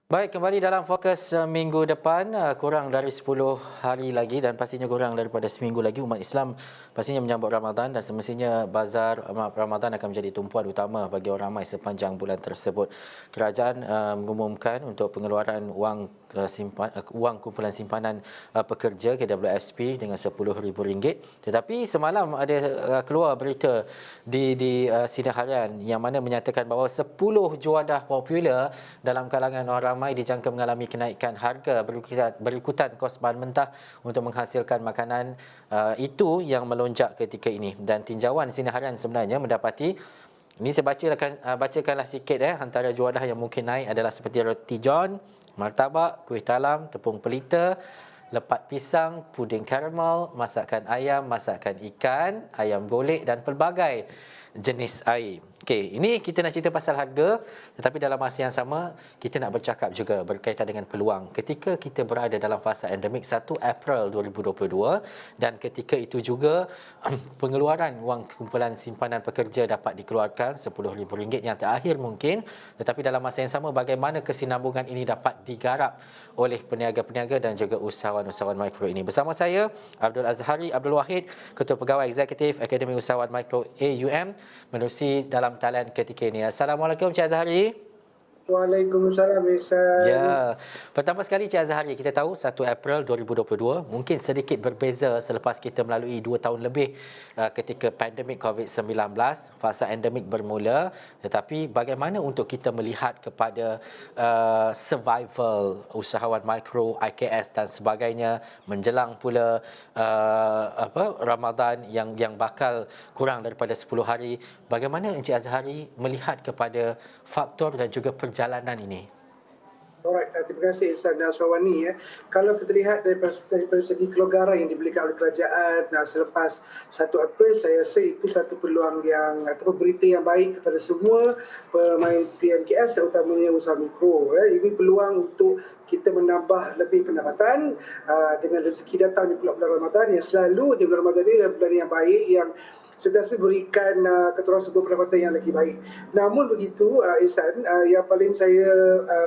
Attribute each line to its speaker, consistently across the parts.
Speaker 1: Baik, kembali dalam fokus minggu depan, kurang dari 10 hari lagi dan pastinya kurang daripada seminggu lagi umat Islam pastinya menyambut Ramadan dan semestinya bazar Ramadan akan menjadi tumpuan utama bagi orang ramai sepanjang bulan tersebut. Kerajaan mengumumkan untuk pengeluaran wang kumpulan simpanan pekerja KWSP dengan RM10,000. Tetapi semalam ada keluar berita di sidang harian yang mana menyatakan bahawa 10 juadah popular dalam kalangan orang ramai dijangka mengalami kenaikan harga berikutan kos bahan mentah untuk menghasilkan makanan itu yang melonjak ketika ini. Dan tinjauan sini harian sebenarnya mendapati ini saya bacakanlah sikit antara juadah yang mungkin naik adalah seperti roti john, martabak, kuih talam, tepung pelita, lepat pisang, puding karamel, masakan ayam, masakan ikan, ayam golek dan pelbagai jenis air. Okey, ini kita nak cerita pasal harga, tetapi dalam masa yang sama kita nak bercakap juga berkaitan dengan peluang ketika kita berada dalam fasa endemik 1 April 2022 dan ketika itu juga pengeluaran wang kumpulan simpanan pekerja dapat dikeluarkan RM10,000 yang terakhir mungkin, tetapi dalam masa yang sama bagaimana kesinambungan ini dapat digarap oleh peniaga-peniaga dan juga usahawan-usahawan mikro ini. Bersama saya Abdul Azhari Abdul Wahid, Ketua Pegawai Eksekutif Akademi Usahawan Mikro AUM, menerusi dalam talian ketika ini. Assalamualaikum Cik Azhari.
Speaker 2: Waalaikumsalam, Ihsan.
Speaker 1: Ya, pertama sekali Cik Azhari, kita tahu 1 April 2022 mungkin sedikit berbeza selepas kita melalui 2 tahun lebih ketika pandemik COVID-19, fasa endemik bermula, tetapi bagaimana untuk kita melihat kepada survival usahawan mikro, IKS dan sebagainya menjelang pula Ramadan yang bakal kurang daripada 10 hari, bagaimana Encik Azhari melihat kepada faktor dan juga perjalanan ini?
Speaker 2: Alright, terima kasih Ihsan dan Aswani. Kalau kita lihat daripada segi kelonggaran yang diberikan oleh kerajaan selepas 1 April, saya rasa itu satu peluang yang atau berita yang baik kepada semua pemain PMKS terutamanya usaha mikro. Ini peluang untuk kita menambah lebih pendapatan dengan rezeki datang di bulan Ramadan yang selalu di bulan Ramadan ini adalah bulan yang baik yang sentiasa berikan keterangan sebuah pendapatan yang lagi baik. Namun begitu, Ihsan, yang paling saya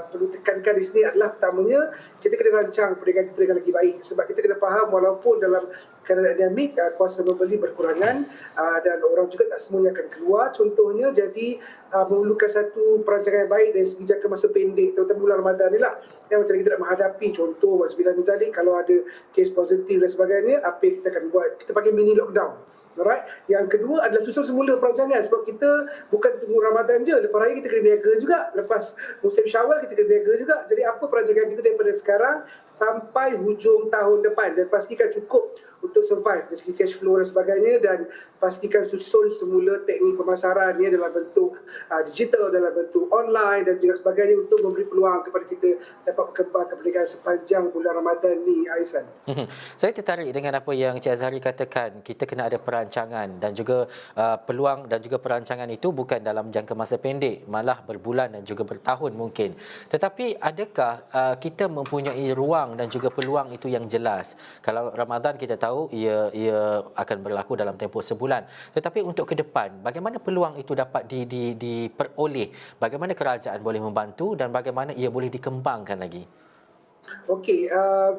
Speaker 2: perlu tekankan di sini adalah pertamanya, kita kena rancang perniagaan kita dengan lagi baik. Sebab kita kena faham walaupun dalam keadaan dinamik, kuasa membeli berkurangan dan orang juga tak semuanya akan keluar. Contohnya, jadi memerlukan satu perancangan yang baik dari segi jangka masa pendek, terutama bulan Ramadan ni lah. Yang macam kita nak menghadapi, contoh, Wasbilah Mizalik, kalau ada kes positif dan sebagainya, apa yang kita akan buat? Kita panggil mini lockdown. Alright. Yang kedua adalah susun semula perancangan sebab kita bukan tunggu Ramadan je, lepas raya kita kena berniaga juga, lepas musim Syawal kita kena berniaga juga. Jadi apa perancangan kita daripada sekarang sampai hujung tahun depan dan pastikan cukup untuk survive dari segi cash flow dan sebagainya, dan pastikan susun semula teknik pemasaran ni dalam bentuk digital, dalam bentuk online dan juga sebagainya untuk memberi peluang kepada kita dapat berkembang perniagaan sepanjang bulan Ramadan ni, Aisan.
Speaker 1: Saya tertarik dengan apa yang Cik Azhari katakan, kita kena ada perancangan dan juga peluang dan juga perancangan itu bukan dalam jangka masa pendek, malah berbulan dan juga bertahun mungkin. Tetapi adakah kita mempunyai ruang dan juga peluang itu yang jelas? Kalau Ramadan kita tahu ia akan berlaku dalam tempoh sebulan. Tetapi untuk ke depan, bagaimana peluang itu dapat diperoleh? Bagaimana kerajaan boleh membantu dan bagaimana ia boleh dikembangkan lagi?
Speaker 2: Okey,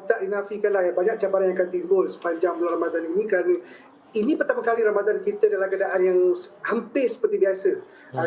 Speaker 2: tak dinafikanlah banyak cabaran yang akan timbul sepanjang bulan Ramadan ini kerana ini pertama kali Ramadan kita dalam keadaan yang hampir seperti biasa.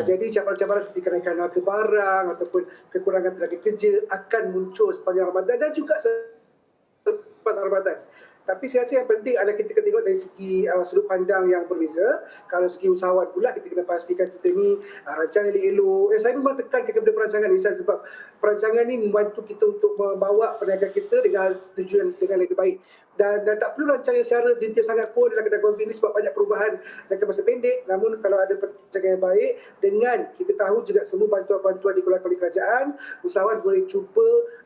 Speaker 2: Jadi cabaran-cabaran seperti kenaikan harga barang ataupun kekurangan tenaga kerja akan muncul sepanjang Ramadan dan juga selepas Ramadan. Tapi saya rasa yang penting adalah kita kena tengok dari segi sudut pandang yang berbeza. Kalau segi usahawan pula, kita kena pastikan kita ni rancang elok-elok. Saya memang tekankan kepada perancangan ni sebab perancangan ni membantu kita untuk membawa perniagaan kita dengan tujuan dengan lebih baik. Dan tak perlu rancangan secara detail sangat pun dalam keadaan COVID ni sebab banyak perubahan jangka masa pendek. Namun kalau ada perancangan yang baik, dengan kita tahu juga semua bantuan-bantuan dikeluarkan oleh kerajaan, usahawan boleh cuba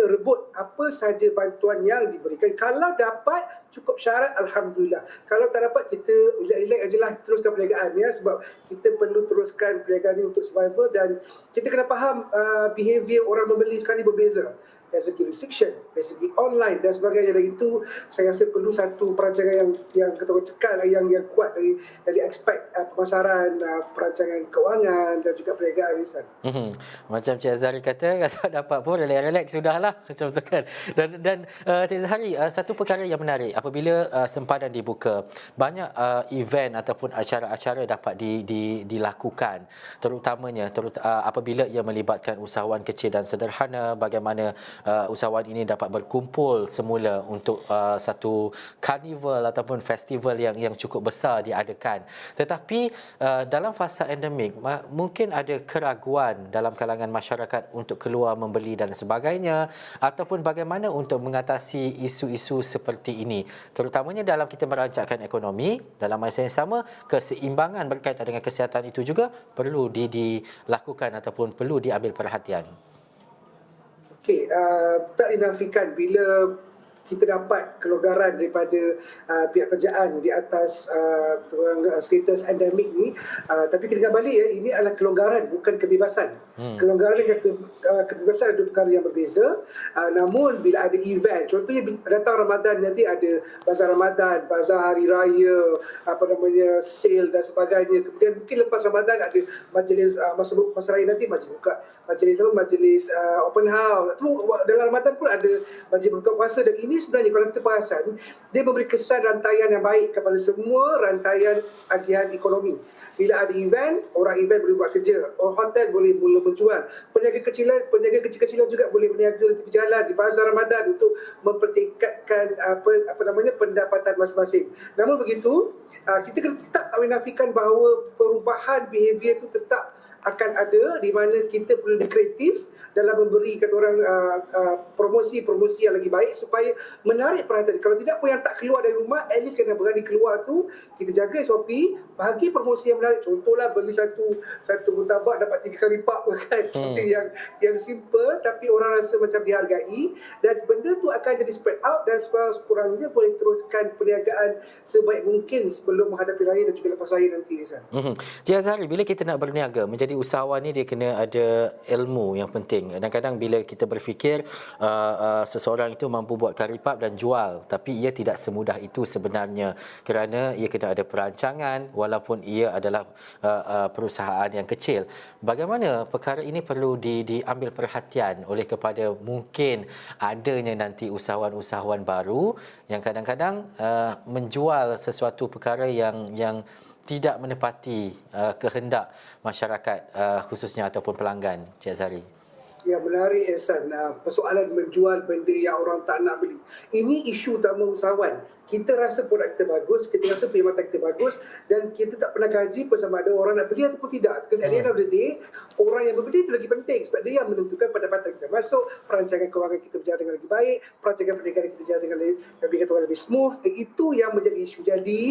Speaker 2: rebut apa sahaja bantuan yang diberikan. Kalau dapat cukup syarat, alhamdulillah. Kalau tak dapat, kita relax ajalah, kita teruskan perniagaan sebab kita perlu teruskan perniagaan ini untuk survival dan kita kena faham behavior orang membeli sekarang ni berbeza. dari segi restriction, dari segi online dan sebagainya. Dan itu saya rasa perlu satu perancangan yang kata orang cekal, yang kuat dari aspek pemasaran, perancangan kewangan dan juga perniagaan, Ihsan.
Speaker 1: Macam Cik Azhari kata, kalau tak dapat pun relax sudahlah macam tu kan. Dan Cik Azhari, satu perkara yang menarik apabila sempadan dibuka, banyak event ataupun acara-acara dapat dilakukan, terutamanya apabila ia melibatkan usahawan kecil dan sederhana, bagaimana usahawan ini dapat berkumpul semula untuk satu karnival ataupun festival yang cukup besar diadakan. Tetapi dalam fasa endemik mungkin ada keraguan dalam kalangan masyarakat untuk keluar membeli dan sebagainya, ataupun bagaimana untuk mengatasi isu-isu seperti ini, terutamanya dalam kita merancangkan ekonomi. Dalam masa yang sama, keseimbangan berkaitan dengan kesihatan itu juga perlu dilakukan ataupun perlu diambil perhatian.
Speaker 2: Okey, tak dinafikan bila kita dapat kelonggaran daripada pihak kerajaan di atas status endemik ni, tapi kena balik ini adalah kelonggaran, bukan kebebasan. Kelonggaran dengan kebebasan ada perkara yang berbeza. Namun bila ada event, contohnya datang Ramadan, nanti ada bazar Ramadan, bazar hari raya, sale dan sebagainya. Kemudian mungkin lepas Ramadan ada majlis masa raya, nanti majlis open house. Dalam Ramadan pun ada majlis berbuka puasa, dan ini sebenarnya kalau kita perasan, dia memberi kesan rantaian yang baik kepada semua rantaian agihan ekonomi. Bila ada event, orang event boleh buat kerja, hotel boleh mula menjual, peniaga kecil-kecilan juga boleh berniaga di tepi jalan, di bazar Ramadan untuk mempertingkatkan pendapatan masing-masing. Namun begitu, kita kena tetap tak menafikan bahawa perubahan behavior itu tetap akan ada, di mana kita perlu kreatif dalam memberi kata orang promosi yang lagi baik supaya menarik perhatian. Kalau tidak pun yang tak keluar dari rumah, at least yang dah berani keluar tu, kita jaga SOP, bagi promosi yang menarik. Contohlah beli satu murtabak dapat 3 kali lipat kan. Something yang simple tapi orang rasa macam dihargai, dan benda tu akan jadi spread out, dan sekurang-kurangnya boleh teruskan perniagaan sebaik mungkin sebelum menghadapi raya dan juga lepas raya nanti, Ihsan.
Speaker 1: Cik Azhari, bila kita nak berniaga, menjadi usahawan ni dia kena ada ilmu yang penting. Kadang-kadang bila kita berfikir seseorang itu mampu buat karipap dan jual, tapi ia tidak semudah itu sebenarnya, kerana ia kena ada perancangan walaupun ia adalah perusahaan yang kecil. Bagaimana perkara ini perlu diambil perhatian oleh kepada mungkin adanya nanti usahawan-usahawan baru yang kadang-kadang menjual sesuatu perkara yang tidak menepati kehendak masyarakat khususnya ataupun pelanggan, Cik Azhari.
Speaker 2: Yang menarik, Ihsan, persoalan menjual benda yang orang tak nak beli. Ini isu utama usahawan. Kita rasa produk kita bagus, kita rasa perkhidmatan kita bagus, dan kita tak pernah kaji pun sama ada orang nak beli ataupun tidak. Because at the end of the day, orang yang membeli itu lagi penting, sebab dia yang menentukan pendapatan kita masuk, perancangan kewangan kita berjalan dengan lagi baik, perancangan perniagaan kita berjalan dengan lebih smooth. Itu yang menjadi isu. Jadi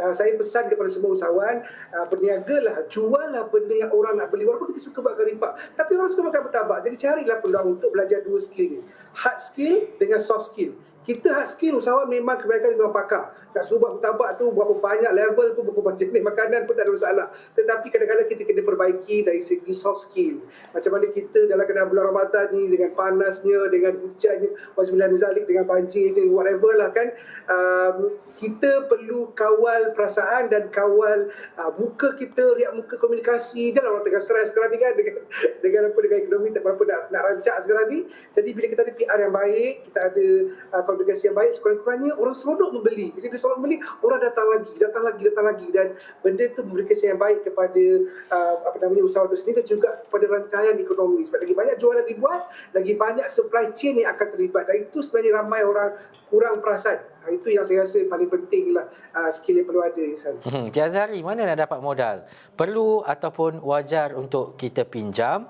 Speaker 2: saya pesan kepada semua usahawan, berniagalah, juallah benda yang orang nak beli. Walaupun kita suka buat karipap, tapi orang suka makan bertabak. Jadi carilah peluang untuk belajar dua skill ni, hard skill dengan soft skill. Kita hard skill, usahawan memang kebanyakan memang pakar. Nak suruh buat bertabak tu berapa banyak level pun, berapa jenis makanan pun tak ada masalah. Tetapi kadang-kadang kita kena perbaiki dari segi soft skill. Macam mana kita dalam keadaan bulan Ramadan ni, dengan panasnya, dengan hujannya, wasbillahi min zalik, dengan banjir je, whatever lah kan. Kita perlu kawal perasaan dan kawal muka kita, riak muka komunikasi. Janganlah orang tengah stres sekarang ni kan, dengan ekonomi tak berapa nak rancak sekarang ni. Jadi bila kita ada PR yang baik, kita ada komunikasi yang baik, sekurang-kurangnya orang seronok membeli. Bila dia seronok membeli, orang datang lagi, dan benda tu memberi kesan yang baik kepada usahawan itu sendiri dan juga kepada rantaian ekonomi. Sebab lagi banyak jualan dibuat, lagi banyak supply chain yang akan terlibat, dan itu sebenarnya ramai orang kurang perasan. Itu yang saya rasa paling penting lah, skill yang perlu ada, Ihsan.
Speaker 1: Cik Azhari, mana nak dapat modal? Perlu ataupun wajar untuk kita pinjam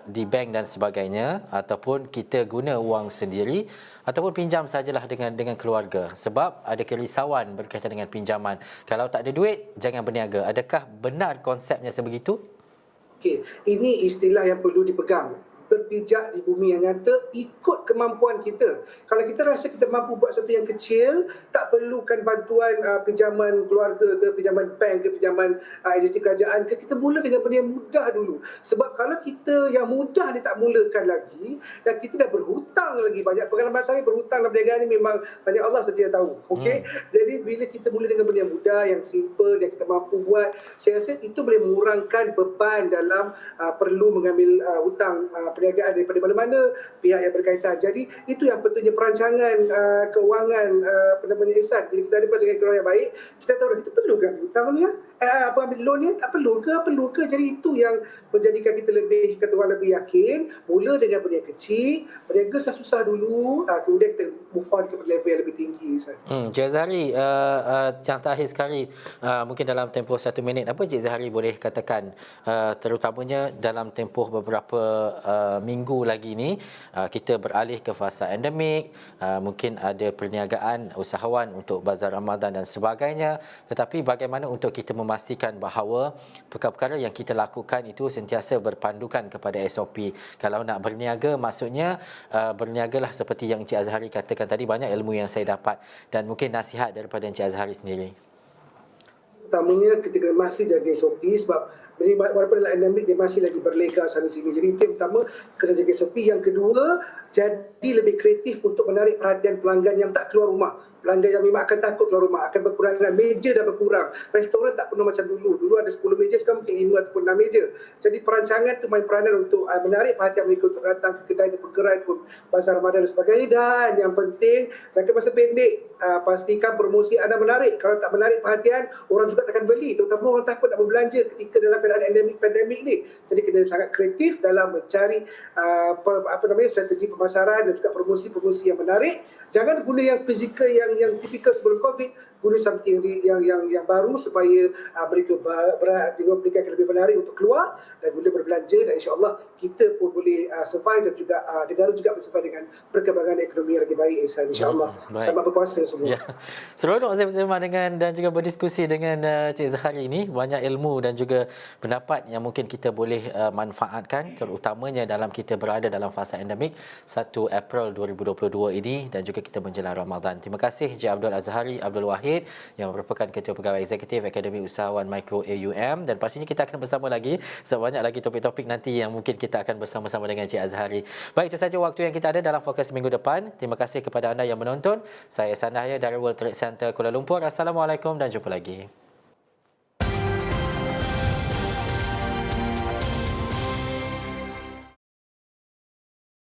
Speaker 1: di bank dan sebagainya, ataupun kita guna wang sendiri, ataupun pinjam sajalah dengan keluarga, sebab ada kerisauan berkaitan dengan pinjaman. Kalau tak ada duit, jangan berniaga. Adakah benar konsepnya sebegitu?
Speaker 2: Okey, ini istilah yang perlu dipegang. berpijak di bumi yang nyata ikut kemampuan kita. Kalau kita rasa kita mampu buat sesuatu yang kecil, tak perlukan bantuan pinjaman keluarga ke, pinjaman bank ke, pinjaman agensi kerajaan ke, kita mula dengan benda yang mudah dulu. Sebab kalau kita yang mudah ni tak mulakan lagi, dan kita dah berhutang lagi, banyak pengalaman saya berhutang dalam perniagaan ni memang hanya Allah saja yang tahu. Okey. Jadi bila kita mula dengan benda yang mudah, yang simple, yang kita mampu buat, saya rasa itu boleh mengurangkan beban dalam perlu mengambil hutang perniagaan daripada mana-mana pihak yang berkaitan. Jadi itu yang pentingnya perancangan keuangan Ihsan. Bila kita ada perancangan keuangan yang baik, kita tahu dah kita perlu ke ambil hutang ni ambil loan ni, tak perlu ke. Jadi itu yang menjadikan kita lebih, kata orang lebih yakin, mula dengan benda yang kecil, berniaga susah-susah dulu, kemudian kita move on ke level yang lebih tinggi.
Speaker 1: Cik Azhari, yang terakhir sekali, mungkin dalam tempoh 1 minit, apa Cik Azhari boleh katakan, terutamanya dalam tempoh beberapa minggu lagi ni, kita beralih ke fasa endemik, mungkin ada perniagaan usahawan untuk bazar Ramadan dan sebagainya, tetapi bagaimana untuk kita memastikan bahawa perkara-perkara yang kita lakukan itu sentiasa berpandukan kepada SOP. Kalau nak berniaga, maksudnya berniagalah seperti yang Encik Azhari katakan tadi, banyak ilmu yang saya dapat, dan mungkin nasihat daripada Encik Azhari sendiri.
Speaker 2: Utamanya ketika masih jaga SOP, sebab walaupun dalam endemik dia masih lagi berlega sana sini. Jadi itu yang pertama, kena jaga SOP. Yang kedua, jadi lebih kreatif untuk menarik perhatian pelanggan yang tak keluar rumah. Pelanggan yang memang akan takut keluar rumah, akan berkurangan. Meja dah berkurang. Restoran tak penuh macam dulu. Dulu ada 10 meja, sekarang mungkin 5 ataupun 6 meja. Jadi perancangan tu main peranan untuk menarik perhatian mereka untuk datang ke kedai ataupun gerai ataupun bazar Ramadan dan sebagainya. Dan yang penting, jangka masa pendek, pastikan promosi anda menarik. Kalau tak menarik perhatian, orang juga takkan beli. Terutama orang takut nak berbelanja ketika dalam keadaan pandemik ni. Jadi kena sangat kreatif dalam mencari strategi pemasaran dan juga promosi-promosi yang menarik. Jangan guna yang fizikal yang tipikal sebelum Covid, guna something yang baru supaya mereka berikan lebih menarik untuk keluar dan boleh berbelanja, dan insya-Allah kita pun boleh survive, dan juga negara juga bersurvive dengan perkembangan ekonomi yang lagi baik, insya-Allah. Selamat berpuasa semua.
Speaker 1: Ya. Seronok saya bersama dengan dan juga berdiskusi dengan Cik Azhari ini. Banyak ilmu dan juga pendapat yang mungkin kita boleh manfaatkan, terutamanya dalam kita berada dalam fasa endemik 1 April 2022 ini, dan juga kita menjelang Ramadan. Terima kasih Encik Abdul Azhari Abdul Wahid yang merupakan Ketua Pegawai Eksekutif Akademi Usahawan Mikro AUM, dan pastinya kita akan bersama lagi sebab banyak lagi topik-topik nanti yang mungkin kita akan bersama-sama dengan Encik Azhari. Baik, itu saja waktu yang kita ada dalam Fokus minggu depan. Terima kasih kepada anda yang menonton. Saya Sanahya dari World Trade Center Kuala Lumpur. Assalamualaikum dan jumpa lagi.